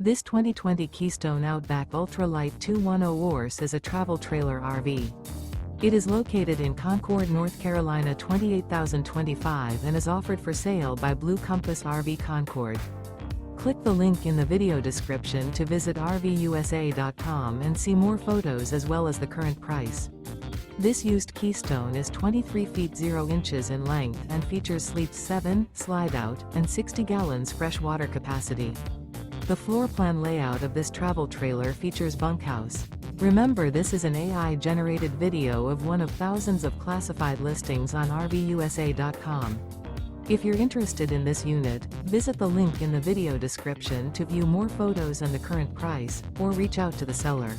This 2020 Keystone Outback Ultra Lite 210 horse is a travel trailer RV. It is located in Concord, North Carolina 28025 and is offered for sale by Blue Compass RV Concord. Click the link in the video description to visit RVUSA.com and see more photos as well as the current price. This used Keystone is 23 feet 0 inches in length and features sleeps 7, Slideout, and 60 gallons fresh water capacity. The floor plan layout of this travel trailer features bunkhouse. Remember, this is an AI-generated video of one of thousands of classified listings on RVUSA.com. If you're interested in this unit, visit the link in the video description to view more photos and the current price, or reach out to the seller.